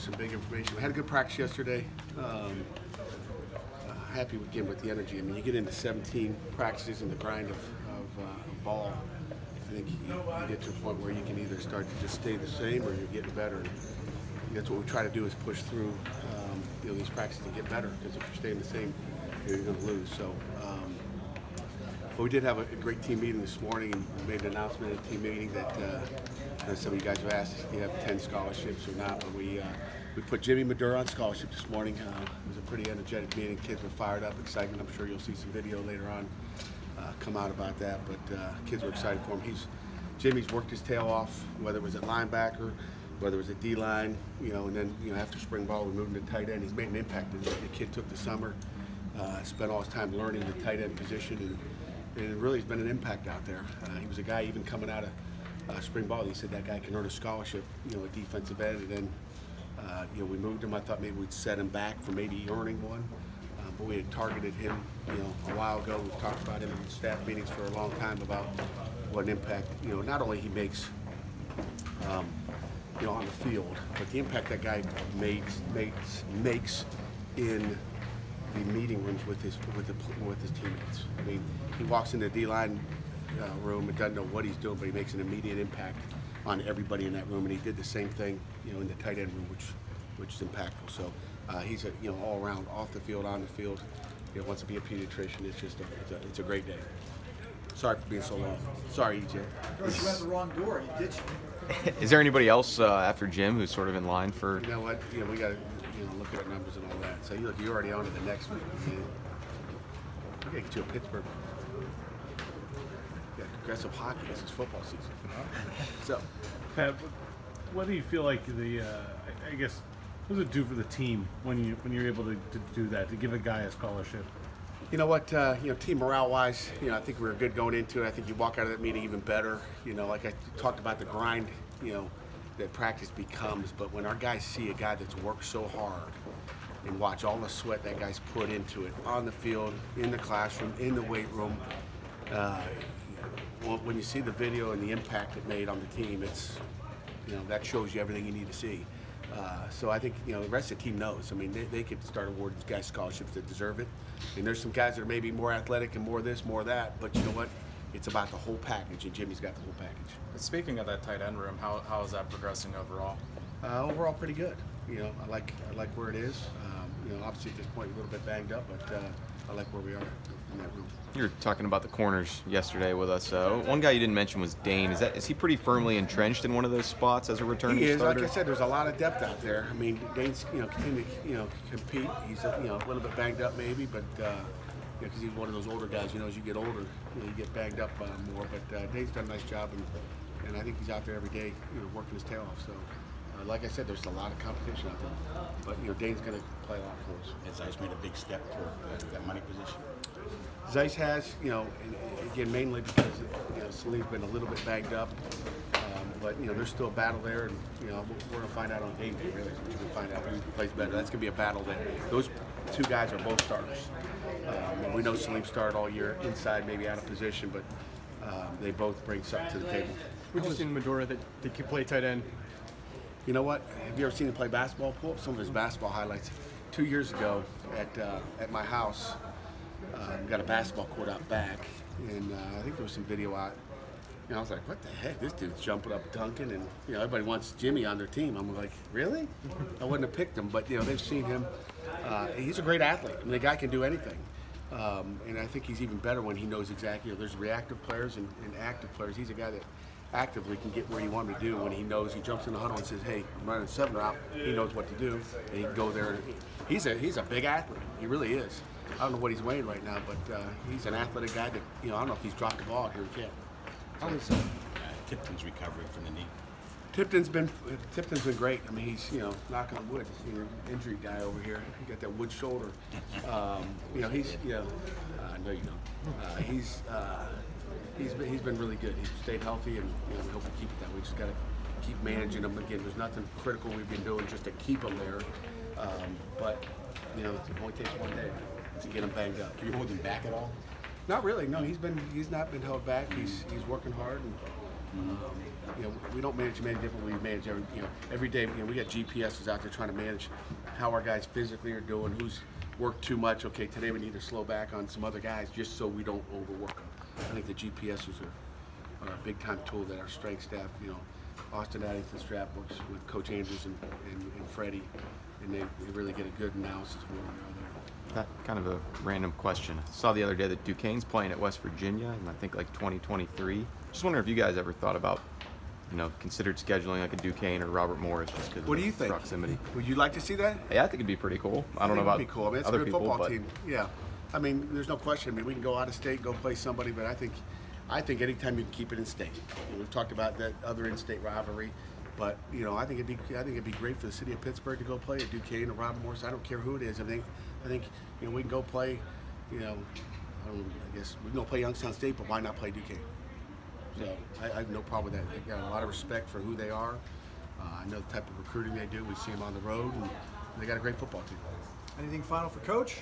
some big information. We had a good practice yesterday. Happy again with the energy. I mean, you get into 17 practices in the grind of ball. I think you get to a point where you can either start to just stay the same or you're getting better. And that's what we try to do, is push through these practices and get better, because if you're staying the same, you're going to lose. So, but we did have a great team meeting this morning, and we made an announcement at the team meeting that some of you guys have asked if you have 10 scholarships or not. But we put Jimmy Madura on scholarship this morning. It was a pretty energetic meeting. Kids were fired up, excited. I'm sure you'll see some video later on come out about that. But kids were excited for him. Jimmy's worked his tail off, whether it was at linebacker, whether it was at D-line, and then after spring ball we moved him to tight end. He's made an impact. The kid took the summer, spent all his time learning the tight end position, and it really has been an impact out there. He was a guy even coming out of spring ball. He said that guy can earn a scholarship, a defensive end, and then we moved him. I thought maybe we'd set him back for maybe earning one, but we had targeted him, a while ago. We've talked about him in staff meetings for a long time about what an impact, not only he makes, on the field, but the impact that guy makes in the meeting rooms with his teammates. I mean, he walks into the D-line room and doesn't know what he's doing, but he makes an immediate impact on everybody in that room, and he did the same thing, in the tight end room, which is impactful. So he's all around, off the field, on the field. Wants to be a pediatrician. It's a great day. Sorry for being so long. Sorry, EJ. Coach, you went the wrong door. He ditched you. Is there anybody else after Jim who's sort of in line for? You know what? We got to look at our numbers and all that. So you're already on to the next week. We got to get you a Pittsburgh. Yeah, aggressive hockey. This is football season. So, Pat, what do you feel like I guess, what does it do for the team when you're able to do that, to give a guy a scholarship? You know what, team morale-wise, I think we were good going into it. I think you walk out of that meeting even better. Like I talked about the grind, that practice becomes. But when our guys see a guy that's worked so hard and watch all the sweat that guy's put into it on the field, in the classroom, in the weight room, when you see the video and the impact it made on the team, it's, that shows you everything you need to see. So I think, the rest of the team knows. I mean, they could start awarding guys scholarships that deserve it. And there's some guys that are maybe more athletic and more this, more that, but you know what? It's about the whole package, and Jimmy's got the whole package. Speaking of that tight end room, how is that progressing overall? Overall, pretty good. I like where it is. Obviously at this point a little bit banged up, but I like where we are in that room. You were talking about the corners yesterday with us. One guy you didn't mention was Dane. Is he pretty firmly entrenched in one of those spots as a returning starter? Like I said, there's a lot of depth out there. I mean, Dane's continuing to compete. He's a little bit banged up maybe, but because he's one of those older guys. As you get older, you get banged up more. But Dane's done a nice job, and I think he's out there every day, working his tail off. So. Like I said, there's a lot of competition out there, but Dane's going to play a lot for us. Has Zeiss made a big step toward that money position? Zeiss has, and again, mainly because Salim's been a little bit bagged up, but there's still a battle there, and we're going to find out on game day. Really, we're going to find out who plays better. That's going to be a battle that those two guys are both starters. We know Salim started all year inside, maybe out of position, but they both bring something to the table. We've just seen Madura that can play tight end. You know what? Have you ever seen him play basketball? Pull up some of his basketball highlights. 2 years ago at my house, got a basketball court out back, and I think there was some video out. I was like, what the heck? This dude's jumping up, dunking, and everybody wants Jimmy on their team. I'm like, really? I wouldn't have picked him, but they've seen him. He's a great athlete. I mean, the guy can do anything. And I think he's even better when he knows exactly. There's reactive players and active players. He's a guy that actively can get where you want him to do when he knows. He jumps in the huddle and says, hey, I'm running a 7 route. He knows what to do, and he can go there. He's a big athlete. He really is. I don't know what he's weighing right now, but he's an athletic guy that, I don't know if he's dropped the ball here in camp. How is Tipton's recovery from the knee? Tipton's been great. I mean, he's knock on wood. He's an injury guy over here. He got that wood shoulder. He's I know you know. He's been really good. He's stayed healthy, and we hope to keep it that way. We just got to keep managing him. Again, there's nothing critical we've been doing just to keep him there. But it only takes one day to get him banged up. Are you holding back at all? Not really. No, he's not been held back. He's working hard, and we don't manage men differently. We manage every day. We got GPSs out there trying to manage how our guys physically are doing, who's worked too much. Okay, today we need to slow back on some other guys just so we don't overwork them. I think the GPSs are a big time tool that our strength staff, Austin Addington's draft works with Coach Andrews and Freddie, and they really get a good analysis of where we are there. That kind of a random question. I saw the other day that Duquesne's playing at West Virginia in I think like 2023. Just wondering if you guys ever thought about, considered scheduling like a Duquesne or Robert Morris just because What do you think? Proximity. Would you like to see that? Yeah, I think it'd be pretty cool. I don't know about it'd be cool. I mean, it's other a good people, football but team. Yeah, I mean, there's no question. I mean, we can go out of state, go play somebody, but I think anytime you can keep it in state. We've talked about that other in-state rivalry, but I think it'd be great for the city of Pittsburgh to go play at Duquesne or Robert Morris. I don't care who it is. I think we can go play. I guess we can go play Youngstown State, but why not play Duquesne? So I have no problem with that. They've got a lot of respect for who they are. I know the type of recruiting they do. We see them on the road, and they got a great football team. Anything final for Coach?